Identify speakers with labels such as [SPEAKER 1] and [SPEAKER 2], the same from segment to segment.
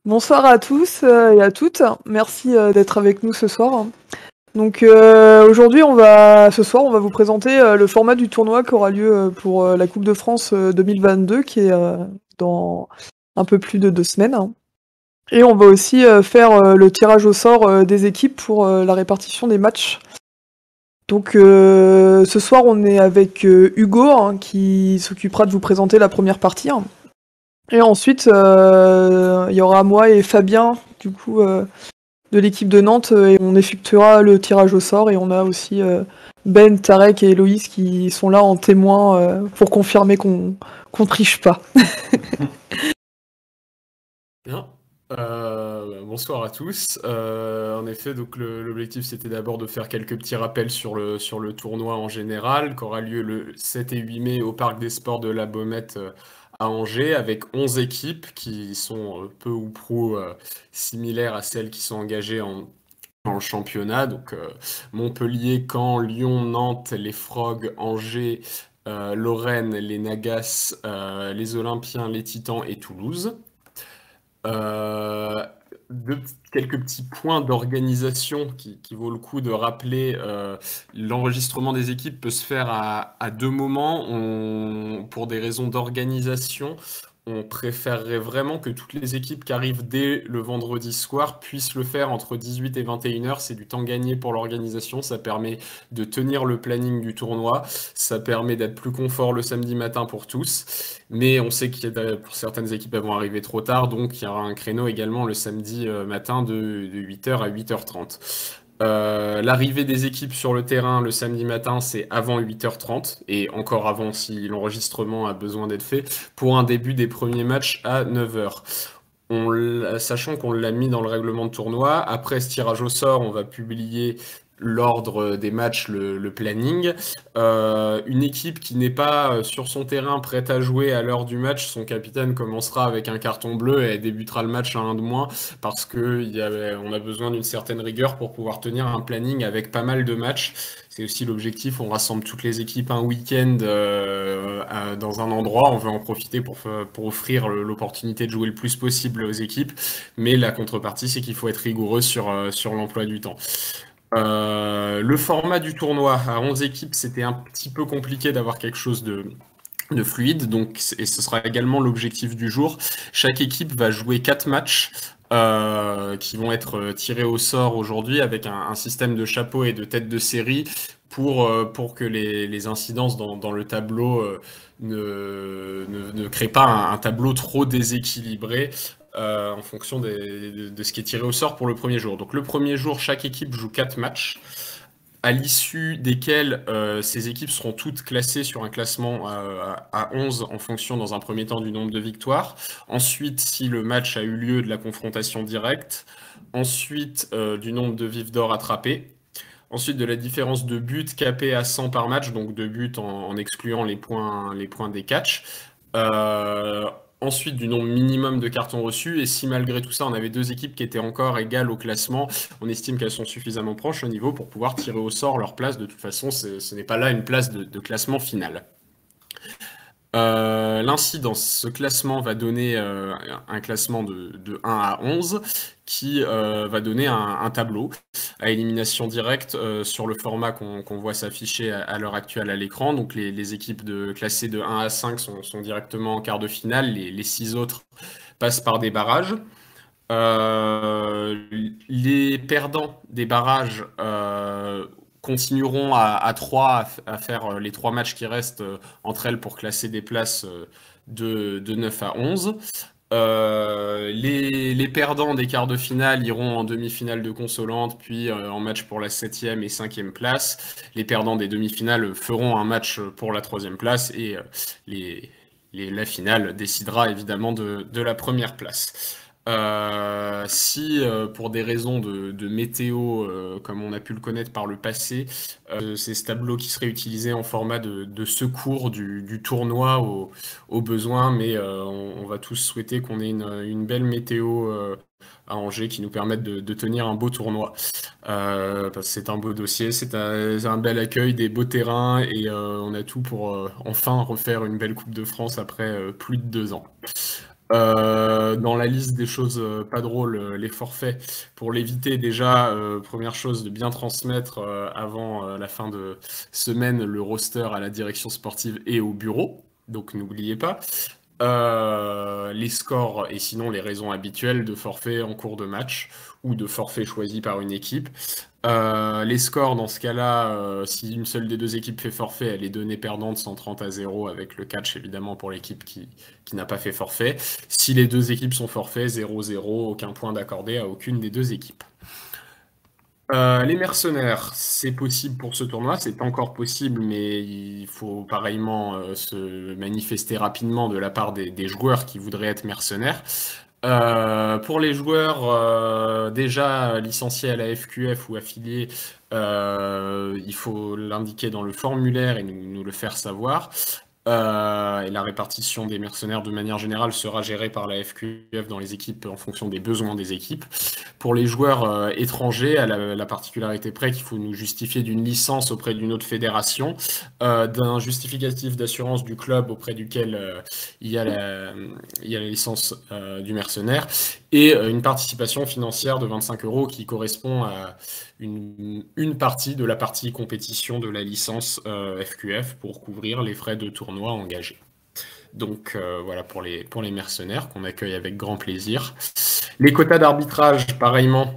[SPEAKER 1] Bonsoir à tous et à toutes. Merci d'être avec nous ce soir. Donc aujourd'hui, ce soir, on va vous présenter le format du tournoi qui aura lieu pour la Coupe de France 2022, qui est dans un peu plus de 2 semaines. Et on va aussi faire le tirage au sort des équipes pour la répartition des matchs. Donc ce soir, on est avec Hugo, qui s'occupera de vous présenter la première partie. Et ensuite, il y aura moi et Fabien, du coup, de l'équipe de Nantes, et on effectuera le tirage au sort. Et on a aussi Ben, Tarek et Héloïse qui sont là en témoin pour confirmer qu'on triche pas.
[SPEAKER 2] Bien. Bonsoir à tous. En effet, donc l'objectif c'était d'abord de faire quelques petits rappels sur le tournoi en général, qui aura lieu le 7 et 8 mai au Parc des Sports de la Baumette à Angers, avec 11 équipes qui sont peu ou prou similaires à celles qui sont engagées dans le championnat. Donc Montpellier, Caen, Lyon, Nantes, les Frogs, Angers, Lorraine, les Nagas, les Olympiens, les Titans et Toulouse. Euh, Quelques petits points d'organisation qui vaut le coup de rappeler. L'enregistrement des équipes peut se faire à deux moments. Pour des raisons d'organisation, on préférerait vraiment que toutes les équipes qui arrivent dès le vendredi soir puissent le faire entre 18 et 21 heures. C'est du temps gagné pour l'organisation. Ça permet de tenir le planning du tournoi. Ça permet d'être plus confort le samedi matin pour tous. Mais on sait pour certaines équipes, elles vont arriver trop tard. Donc il y aura un créneau également le samedi matin de 8h à 8h30. L'arrivée des équipes sur le terrain le samedi matin, c'est avant 8h30 et encore avant si l'enregistrement a besoin d'être fait, pour un début des premiers matchs à 9h. Sachant qu'on l'a mis dans le règlement de tournoi, après ce tirage au sort, on va publier l'ordre des matchs, le planning. Une équipe qui n'est pas sur son terrain prête à jouer à l'heure du match, son capitaine commencera avec un carton bleu et débutera le match à un de moins, parce qu'on a besoin d'une certaine rigueur pour pouvoir tenir un planning avec pas mal de matchs. C'est aussi l'objectif, on rassemble toutes les équipes un week-end dans un endroit, on veut en profiter pour offrir l'opportunité de jouer le plus possible aux équipes, mais la contrepartie c'est qu'il faut être rigoureux sur l'emploi du temps. Le format du tournoi à 11 équipes, c'était un petit peu compliqué d'avoir quelque chose de fluide, et ce sera également l'objectif du jour. Chaque équipe va jouer 4 matchs qui vont être tirés au sort aujourd'hui avec un système de chapeau et de tête de série pour que les incidences dans le tableau ne créent pas un tableau trop déséquilibré en fonction de ce qui est tiré au sort pour le premier jour. Donc le premier jour, chaque équipe joue 4 matchs, à l'issue desquels ces équipes seront toutes classées sur un classement à 11 en fonction, dans un premier temps, du nombre de victoires. Ensuite, si le match a eu lieu, de la confrontation directe. Ensuite, du nombre de vifs d'or attrapés. Ensuite, de la différence de buts capés à 100 par match, donc de buts en excluant les points des catchs. Ensuite, du nombre minimum de cartons reçus. Et si malgré tout ça, on avait deux équipes qui étaient encore égales au classement, on estime qu'elles sont suffisamment proches au niveau pour pouvoir tirer au sort leur place. De toute façon, ce n'est pas là une place de classement final. L'incidence, ce classement va donner un classement de 1 à 11 qui va donner un tableau à élimination directe sur le format qu'on voit s'afficher à l'heure actuelle à l'écran. Donc les équipes classées de 1 à 5 sont directement en quart de finale. Les 6 autres passent par des barrages. Les perdants des barrages continueront à 3 à faire les 3 matchs qui restent entre elles pour classer des places de 9 à 11. Les perdants des quarts de finale iront en demi-finale de consolante, puis en match pour la 7e et 5e place. Les perdants des demi-finales feront un match pour la 3e place et la finale décidera évidemment de la première place. Si pour des raisons de météo, comme on a pu le connaître par le passé, c'est ce tableau qui serait utilisé en format de secours du tournoi au besoin, mais on va tous souhaiter qu'on ait une belle météo à Angers qui nous permette de tenir un beau tournoi. Parce que c'est un beau dossier, c'est un bel accueil, des beaux terrains, et on a tout pour enfin refaire une belle Coupe de France après plus de 2 ans. Dans la liste des choses pas drôles, les forfaits, pour l'éviter déjà, première chose, de bien transmettre avant la fin de semaine le roster à la direction sportive et au bureau. Donc n'oubliez pas. Les scores et sinon les raisons habituelles de forfait en cours de match ou de forfait choisi par une équipe. Les scores, dans ce cas-là, si une seule des deux équipes fait forfait, elle est donnée perdante 130-0 avec le catch évidemment pour l'équipe qui n'a pas fait forfait. Si les deux équipes sont forfaits, 0-0, aucun point d'accordé à aucune des deux équipes. Les mercenaires, c'est possible pour ce tournoi, c'est pas encore possible, mais il faut pareillement se manifester rapidement de la part des joueurs qui voudraient être mercenaires. Pour les joueurs déjà licenciés à la FQF ou affiliés, il faut l'indiquer dans le formulaire et nous le faire savoir. Et la répartition des mercenaires de manière générale sera gérée par la FQF dans les équipes en fonction des besoins des équipes. Pour les joueurs étrangers, à la particularité près qu'il faut nous justifier d'une licence auprès d'une autre fédération, d'un justificatif d'assurance du club auprès duquel il y a la licence du mercenaire, et une participation financière de 25 € qui correspond à une partie de la partie compétition de la licence FQF pour couvrir les frais de tournoi engagés. Donc voilà pour les mercenaires qu'on accueille avec grand plaisir. Les quotas d'arbitrage, pareillement.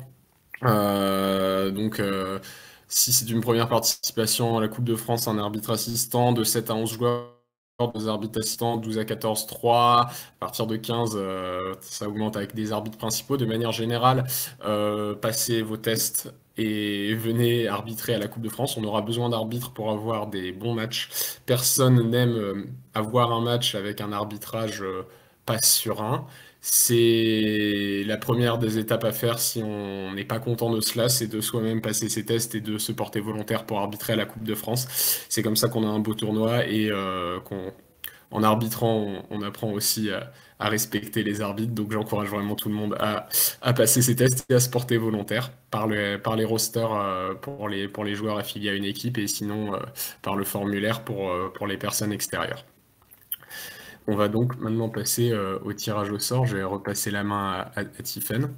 [SPEAKER 2] Si c'est une première participation à la Coupe de France, un arbitre assistant de 7 à 11 joueurs, 2 arbitres assistants, 12 à 14, 3. À partir de 15, ça augmente avec des arbitres principaux. De manière générale, passez vos tests et venez arbitrer à la Coupe de France. On aura besoin d'arbitres pour avoir des bons matchs. Personne n'aime avoir un match avec un arbitrage pas serein. C'est la première des étapes à faire si on n'est pas content de cela, c'est de soi-même passer ses tests et de se porter volontaire pour arbitrer à la Coupe de France. C'est comme ça qu'on a un beau tournoi et en arbitrant, on apprend aussi à respecter les arbitres. Donc j'encourage vraiment tout le monde à passer ses tests et à se porter volontaire par les rosters pour les joueurs affiliés à une équipe et sinon par le formulaire pour les personnes extérieures. On va donc maintenant passer au tirage au sort. Je vais repasser la main à Tiffen.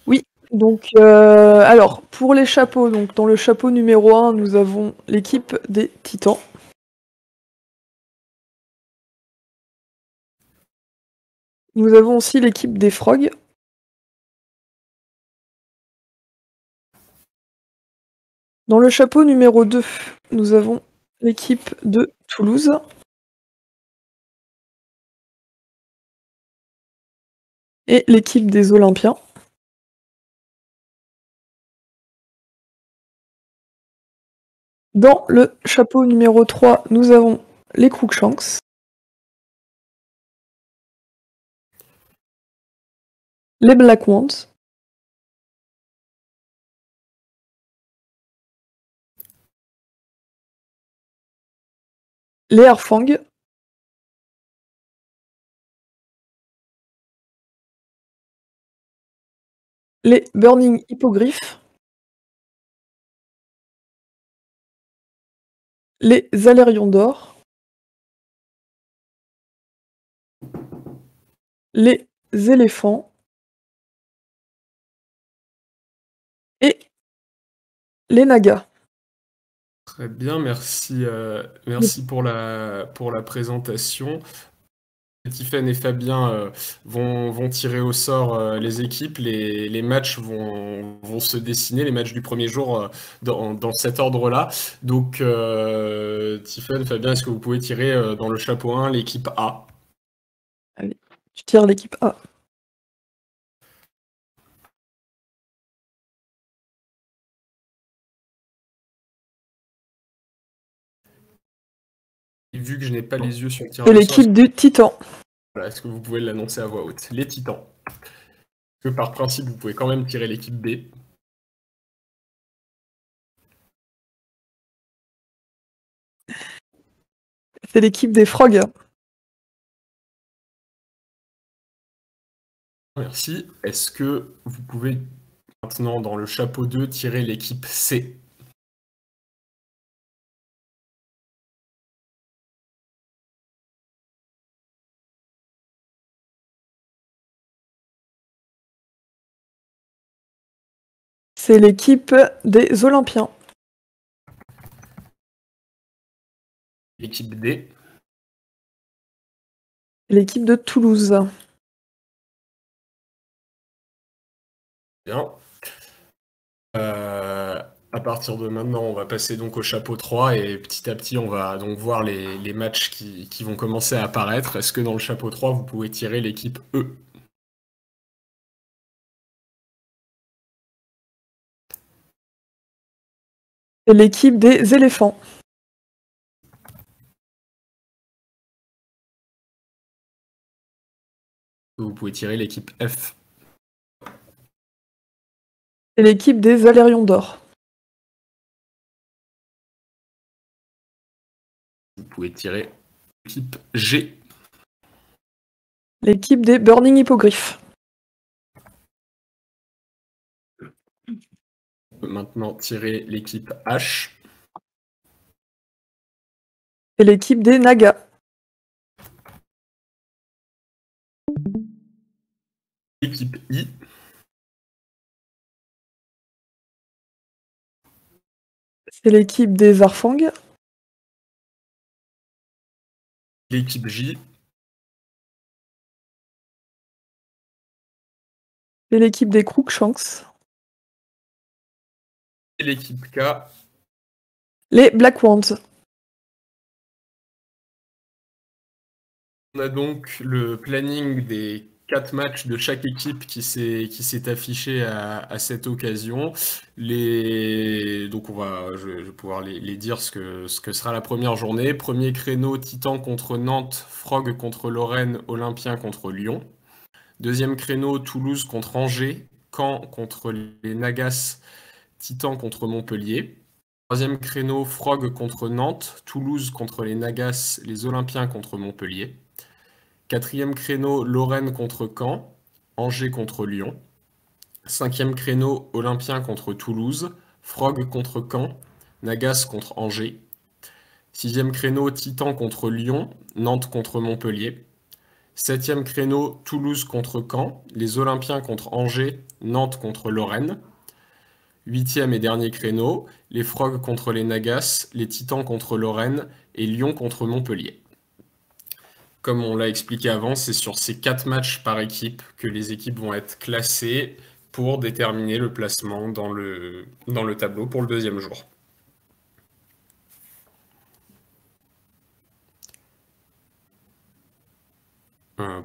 [SPEAKER 1] Oui, donc alors pour les chapeaux, donc dans le chapeau numéro 1, nous avons l'équipe des Titans. Nous avons aussi l'équipe des Frogs. Dans le chapeau numéro 2, nous avons l'équipe de Toulouse. Et l'équipe des Olympiens. Dans le chapeau numéro 3, nous avons les Cruikshanks. Les Black Wands. Les Harfang. Les Burning Hippogriffs. Les Alérions d'Or. Les Éléphants. Et les Nagas.
[SPEAKER 2] Très bien, merci pour la présentation. Tiffen et Fabien vont tirer au sort les équipes. Les matchs vont se dessiner, les matchs du premier jour dans cet ordre-là. Donc, Tiffen, Fabien, est-ce que vous pouvez tirer dans le chapeau 1 l'équipe A?
[SPEAKER 1] Allez, tu tires l'équipe A.
[SPEAKER 2] Et vu que je n'ai pas les yeux sur le tirage
[SPEAKER 1] C'est
[SPEAKER 2] au sort,
[SPEAKER 1] l'équipe du Titan.
[SPEAKER 2] est-ce que vous pouvez l'annoncer à voix haute? Les Titans. Est-ce que par principe, vous pouvez quand même tirer l'équipe B?
[SPEAKER 1] C'est l'équipe des Frogs.
[SPEAKER 2] Merci. Est-ce que vous pouvez maintenant, dans le chapeau 2, tirer l'équipe C?
[SPEAKER 1] C'est l'équipe des Olympiens.
[SPEAKER 2] L'équipe D.
[SPEAKER 1] L'équipe de Toulouse.
[SPEAKER 2] Bien. À partir de maintenant, on va passer donc au chapeau 3 et petit à petit, on va donc voir les matchs qui vont commencer à apparaître. Est-ce que dans le chapeau 3, vous pouvez tirer l'équipe E?
[SPEAKER 1] C'est l'équipe des éléphants.
[SPEAKER 2] Vous pouvez tirer l'équipe F.
[SPEAKER 1] C'est l'équipe des Alérions d'or.
[SPEAKER 2] Vous pouvez tirer l'équipe G.
[SPEAKER 1] L'équipe des Burning Hippogriffes.
[SPEAKER 2] On peut maintenant tirer l'équipe H.
[SPEAKER 1] C'est l'équipe des Nagas.
[SPEAKER 2] L'équipe I.
[SPEAKER 1] C'est l'équipe des Arfang.
[SPEAKER 2] L'équipe J.
[SPEAKER 1] C'est l'équipe des Cruikshanks.
[SPEAKER 2] Et l'équipe K.
[SPEAKER 1] Les Black Wands.
[SPEAKER 2] On a donc le planning des 4 matchs de chaque équipe qui s'est affiché à cette occasion. Donc je vais pouvoir les dire ce que sera la première journée. Premier créneau, Titan contre Nantes, Frog contre Lorraine, Olympien contre Lyon. Deuxième créneau, Toulouse contre Angers, Caen contre les Nagas, Titan contre Montpellier. Troisième créneau, Frog contre Nantes, Toulouse contre les Nagas, les Olympiens contre Montpellier. Quatrième créneau, Lorraine contre Caen, Angers contre Lyon. Cinquième créneau, Olympien contre Toulouse, Frog contre Caen, Nagas contre Angers. Sixième créneau, Titan contre Lyon, Nantes contre Montpellier. Septième créneau, Toulouse contre Caen, les Olympiens contre Angers, Nantes contre Lorraine. Huitième et dernier créneau, les Frogs contre les Nagas, les Titans contre Lorraine et Lyon contre Montpellier. Comme on l'a expliqué avant, c'est sur ces 4 matchs par équipe que les équipes vont être classées pour déterminer le placement dans le tableau pour le deuxième jour.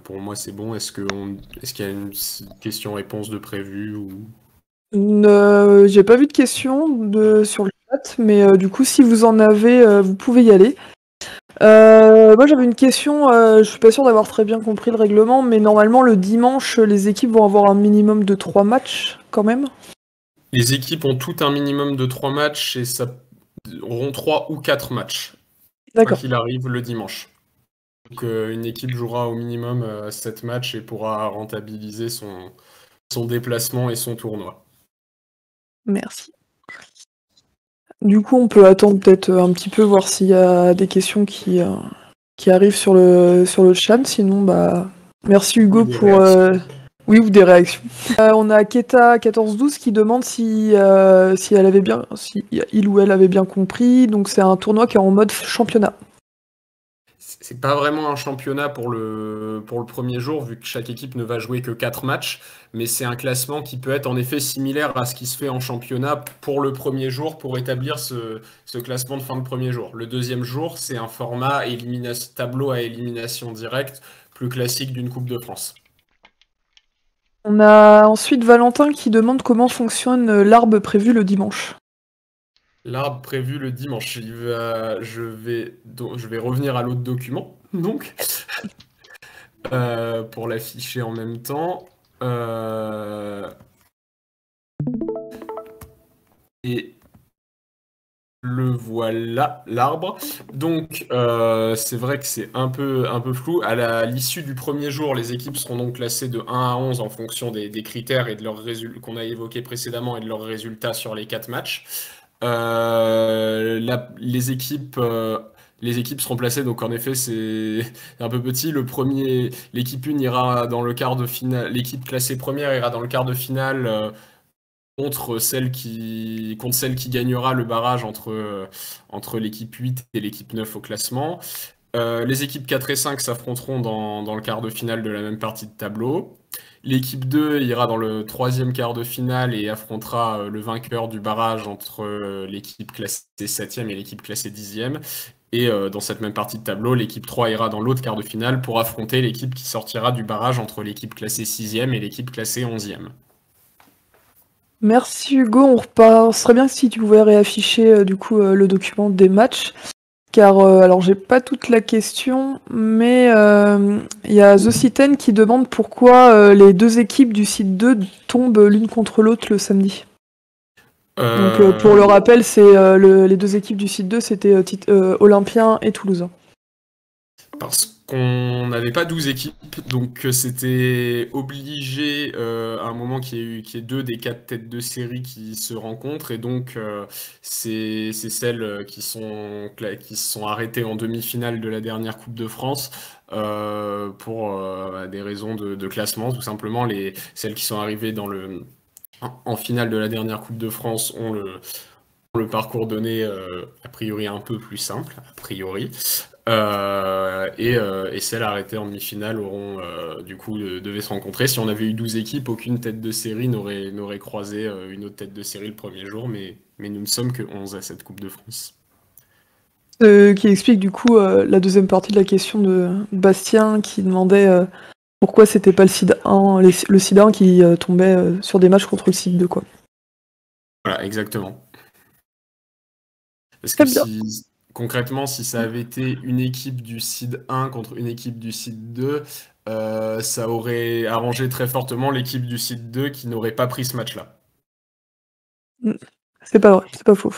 [SPEAKER 2] Pour moi, c'est bon. Est-ce qu'il y a une question-réponse de prévu ou...
[SPEAKER 1] J'ai pas vu de questions sur le chat, mais du coup, si vous en avez, vous pouvez y aller. Moi, j'avais une question. Je suis pas sûre d'avoir très bien compris le règlement, mais normalement, le dimanche, les équipes vont avoir un minimum de 3 matchs, quand même.
[SPEAKER 2] Les équipes ont toutes un minimum de 3 matchs et ça auront 3 ou 4 matchs, quoi
[SPEAKER 1] D'accord.
[SPEAKER 2] qu'il arrive le dimanche. Donc une équipe jouera au minimum 7 matchs et pourra rentabiliser son déplacement et son tournoi.
[SPEAKER 1] Merci. Du coup, on peut attendre peut-être un petit peu, voir s'il y a des questions qui arrivent sur le chat. Sinon, merci Hugo pour... Oui, ou des réactions. On a Keta1412 qui demande si il ou elle avait bien compris. Donc c'est un tournoi qui est en mode championnat.
[SPEAKER 2] C'est pas vraiment un championnat pour le premier jour, vu que chaque équipe ne va jouer que 4 matchs, mais c'est un classement qui peut être en effet similaire à ce qui se fait en championnat pour le premier jour, pour établir ce classement de fin de premier jour. Le deuxième jour, c'est un format tableau à élimination directe, plus classique d'une Coupe de France.
[SPEAKER 1] On a ensuite Valentin qui demande comment fonctionne l'arbre prévu le dimanche.
[SPEAKER 2] L'arbre prévu le dimanche. Je vais revenir à l'autre document, donc, pour l'afficher en même temps. Et le voilà, l'arbre. Donc, c'est vrai que c'est un peu flou. À l'issue du premier jour, les équipes seront donc classées de 1 à 11 en fonction des critères et de leurs résultats qu'on a évoqués précédemment et de leurs résultats sur les 4 matchs. Les équipes seront placées, donc en effet c'est un peu petit. L'équipe 1 ira dans le quart de finale, l'équipe classée première ira dans le quart de finale contre celle qui gagnera le barrage entre l'équipe 8 et l'équipe 9 au classement. Les équipes 4 et 5 s'affronteront dans le quart de finale de la même partie de tableau. L'équipe 2 ira dans le troisième quart de finale et affrontera le vainqueur du barrage entre l'équipe classée 7e et l'équipe classée 10e. Et dans cette même partie de tableau, l'équipe 3 ira dans l'autre quart de finale pour affronter l'équipe qui sortira du barrage entre l'équipe classée 6e et l'équipe classée 11e.
[SPEAKER 1] Merci Hugo, on repart. Ce serait bien si tu pouvais réafficher du coup le document des matchs. Car, alors j'ai pas toute la question, mais il y a The Citen qui demande pourquoi les deux équipes du site 2 tombent l'une contre l'autre le samedi. Donc pour le rappel, c'est les deux équipes du site 2, c'était Olympien et Toulousain.
[SPEAKER 2] Parce qu'on n'avait pas 12 équipes, donc c'était obligé à un moment qu'il y ait 2 des 4 têtes de série qui se rencontrent, et donc c'est celles qui se sont arrêtées en demi-finale de la dernière Coupe de France pour des raisons de classement, tout simplement. Celles qui sont arrivées en finale de la dernière Coupe de France ont le parcours donné a priori un peu plus simple, a priori. Et celles arrêtées en demi-finale auront du coup devaient se rencontrer. Si on avait eu 12 équipes, aucune tête de série n'aurait croisé une autre tête de série le premier jour, mais nous ne sommes que 11 à cette Coupe de France.
[SPEAKER 1] Qui explique du coup la deuxième partie de la question de Bastien qui demandait pourquoi c'était pas le seed 1, le seed 1 qui tombait sur des matchs contre le seed 2 quoi.
[SPEAKER 2] Voilà, exactement. Parce que
[SPEAKER 1] Très bien.
[SPEAKER 2] concrètement, si ça avait été une équipe du seed 1 contre une équipe du seed 2, ça aurait arrangé très fortement l'équipe du seed 2 qui n'aurait pas pris ce match-là.
[SPEAKER 1] C'est pas vrai, c'est pas faux.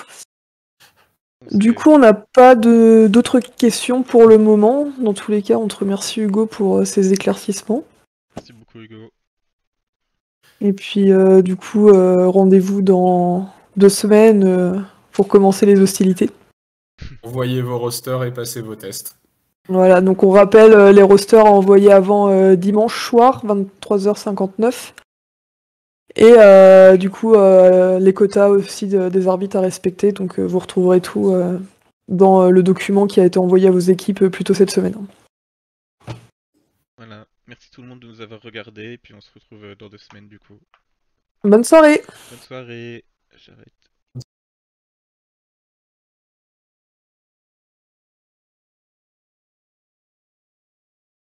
[SPEAKER 1] Du coup, on n'a pas d'autres questions pour le moment. Dans tous les cas, on te remercie Hugo pour ces éclaircissements.
[SPEAKER 3] Merci beaucoup Hugo.
[SPEAKER 1] Et puis, du coup, rendez-vous dans 2 semaines pour commencer les hostilités.
[SPEAKER 2] Envoyez vos rosters et passez vos tests.
[SPEAKER 1] Voilà, donc on rappelle les rosters à envoyer avant dimanche soir, 23h59. Et du coup, les quotas aussi des arbitres à respecter. Donc vous retrouverez tout dans le document qui a été envoyé à vos équipes plus tôt cette semaine.
[SPEAKER 3] Voilà, merci tout le monde de nous avoir regardé et puis on se retrouve dans 2 semaines du coup.
[SPEAKER 1] Bonne soirée!
[SPEAKER 3] Bonne soirée, j'arrête.